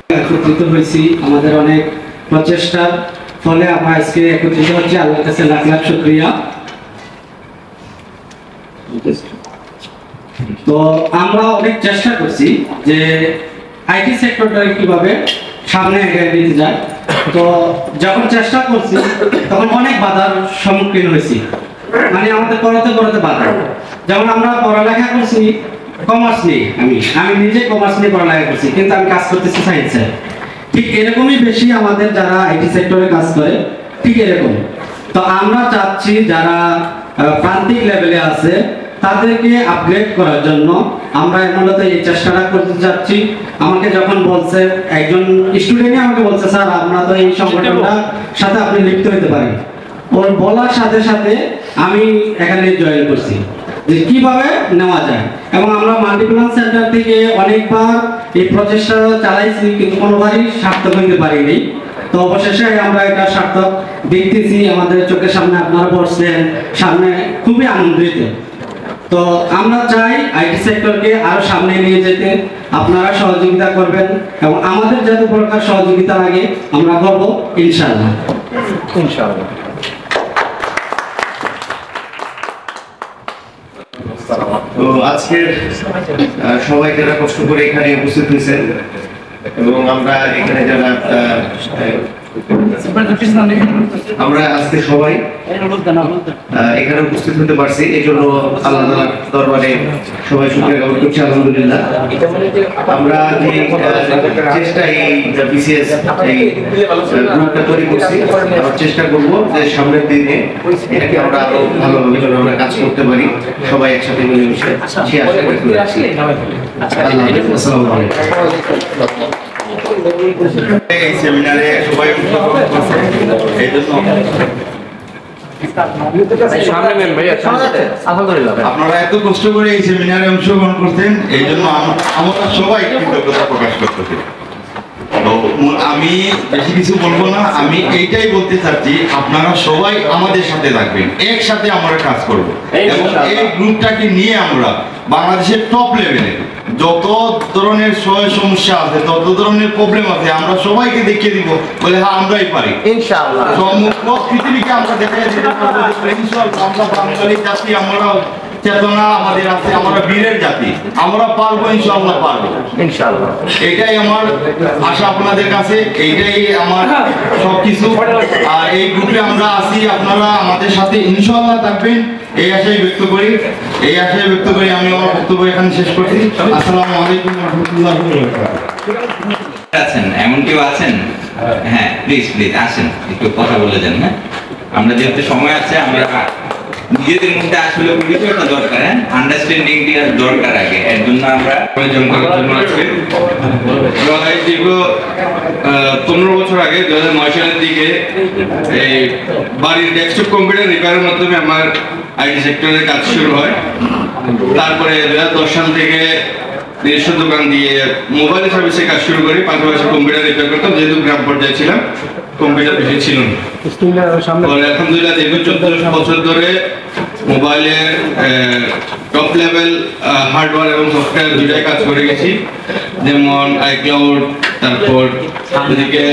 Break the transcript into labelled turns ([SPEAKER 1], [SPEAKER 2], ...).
[SPEAKER 1] একত্রিত হয়েছি আমাদের অনেক প্রচেষ্টার ফলে আমরা আজকে একত্রিত হচ্ছি। আল্লাহর কাছে লাখ লাখ শুকরিয়া। তো আমরা অনেক চেষ্টা করছি যে আইটি সেক্টরটাকে কিভাবে সামনে এগিয়ে নিতে যায়। তো যখন চেষ্টা করছি তখন অনেক বাধার সম্মুখীন হয়েছি, মানে আমাদের পড়াতে বাধা। যেমন আমরা পড়ালেখা করছি কমার্স নিয়ে, আমি নিজে কমার্স নিয়ে পড়ালেখা করছি, কিন্তু আমি কাজ করতেছি সায়েন্সে। ঠিক এরকমই বেশি আমাদের যারা আইটি সেক্টরে কাজ করে ঠিক এরকম। তো আমরা চাচ্ছি যারা প্রান্তিক লেভেলে আছে তাদেরকে আপগ্রেড করার জন্য আমরা মূলত এই চেষ্টাটা করতে যাচ্ছি। আমাকে যখন বলছে একজন স্টুডেন্টই আমাকে বলছে, স্যার আমরা তো এই সংগঠনটার সাথে আপনি লিপ্ত হতে পারেন। ওর বলার সাথে সাথে আমি এখানে জয়েন করছি যে কিভাবে নেওয়া যায়। এবং আমরা মাল্টিপ্লান সেন্টার থেকে অনেকবার এই প্রচেষ্টা চালাইছি, কিন্তু কোনোবারই সার্থক হইতে পারিনি। তো অবশেষে আমরা এটা সার্থক দেখতেছি, আমাদের চোখের সামনে আপনারা পড়ছেন, সামনে খুবই আনন্দিত। তো আমরা চাই আইটি সেক্টরকে আরো সামনে নিয়ে যেতে আপনারা সহযোগিতা করবেন, এবং আমাদের যত প্রকার সহযোগিতা লাগে আমরা করব ইনশাআল্লাহ।
[SPEAKER 2] তো আজকে সবাইকে কষ্ট করে এখানে উপস্থিত হয়েছেন, এবং আমরা এখানে যারা আমরা আজকে সবাই এখানে উপস্থিত হতে পারছি, এই জন্য আল্লাহ তাআলার দরবারে সবাই শুকরিয়া জ্ঞাপন করছি। আলহামদুলিল্লাহ, আমরা যে চেষ্টা এই বিসিএস এই গ্রুপটা তৈরি করছি, আমরা চেষ্টা করব যে সামনের দিনে এটাকে আমরা আরো ভালোভাবে যেন আমরা কাজ করতে পারি, সবাই একসাথে মিলেমিশে সে আশা করি। আসসালামু আলাইকুম। এই সেমিনারে সবাই অংশগ্রহণ করছে, এই জন্য আপনারা এত কষ্ট করে এই সেমিনারে অংশগ্রহণ করছেন, এই জন্য আমরা সবাই কৃতজ্ঞতা প্রকাশ করতেছি। তো আমি বেশি কিছু বলবো না, আমি এইটাই বলতে চাচ্ছি আপনারা সবাই আমাদের সাথে থাকবেন, একসাথে আমরা কাজ করব, এবং এই গ্রুপটাকে নিয়ে আমরা বাংলাদেশের টপ লেভেলে যত ধরনের সমস্যা আছে, যত ধরনের প্রবলেম আছে, আমরা সবাইকে দেখিয়ে দিব বলে হ্যাঁ আমরাই পারি ইনশাআল্লাহ। সমগ্র পৃথিবীকে আমরা দেখিয়ে দিতে পারবো ইনশাআল্লাহ। আমরা বাঙালি জাতি, আমরা চেতনা আমাদের আছে, আমরা বীরের জাতি, আমরা পারবো ইনশাআল্লাহ, পারবো ইনশাআল্লাহ। এটাই আমার আশা আপনাদের কাছে, এইটাই আমার সবকিছু। আর এই গ্রুপে আমরা আছি, আপনারা আমাদের সাথে ইনশাআল্লাহ থাকবেন, এই আশাই ব্যক্ত করি। আমি আমার বক্তব্য এখানে শেষ করছি। আসসালামু আলাইকুম ওয়া রাহমাতুল্লাহি ওয়া বারাকাতুহু।
[SPEAKER 3] আছেন এমন কেউ আছেন? হ্যাঁ প্লিজ আসেন, একটু কথা বলে যান। হ্যাঁ, আমরা যেহেতু সময় আছে, আমরা নিজেদের মধ্যে আসলে পরিচয়টা দরকার, হ্যাঁ আন্ডারস্ট্যান্ডিং দরকার আগে, এর জন্য আমরা প্রয়োজন করার জন্য আজকে দীর্ঘ 15 বছর আগে 2009 সালের দিকে এই বাড়ির ডেস্কটপ কম্পিউটার রিপেয়ারের মাধ্যমে আমার আইটি সেক্টরের কাজ শুরু হয়। তারপরে 2010 সাল থেকে নিজস্ব দোকান দিয়ে মোবাইল সার্ভিসে কাজ শুরু করি, পাশাপাশি কম্পিউটার রিপেয়ার করতাম, যেহেতু গ্রাম পর্যায়ে ছিলাম, কম্পিউটার বেশি ছিল না। আলহামদুলিল্লাহ দীর্ঘ 14 বছর ধরে মোবাইলের টপ লেভেল হার্ডওয়্যার এবং সফটওয়্যার দুটাই কাজ করে গেছি, যেমন আইক্লাউড, তারপর এদিকে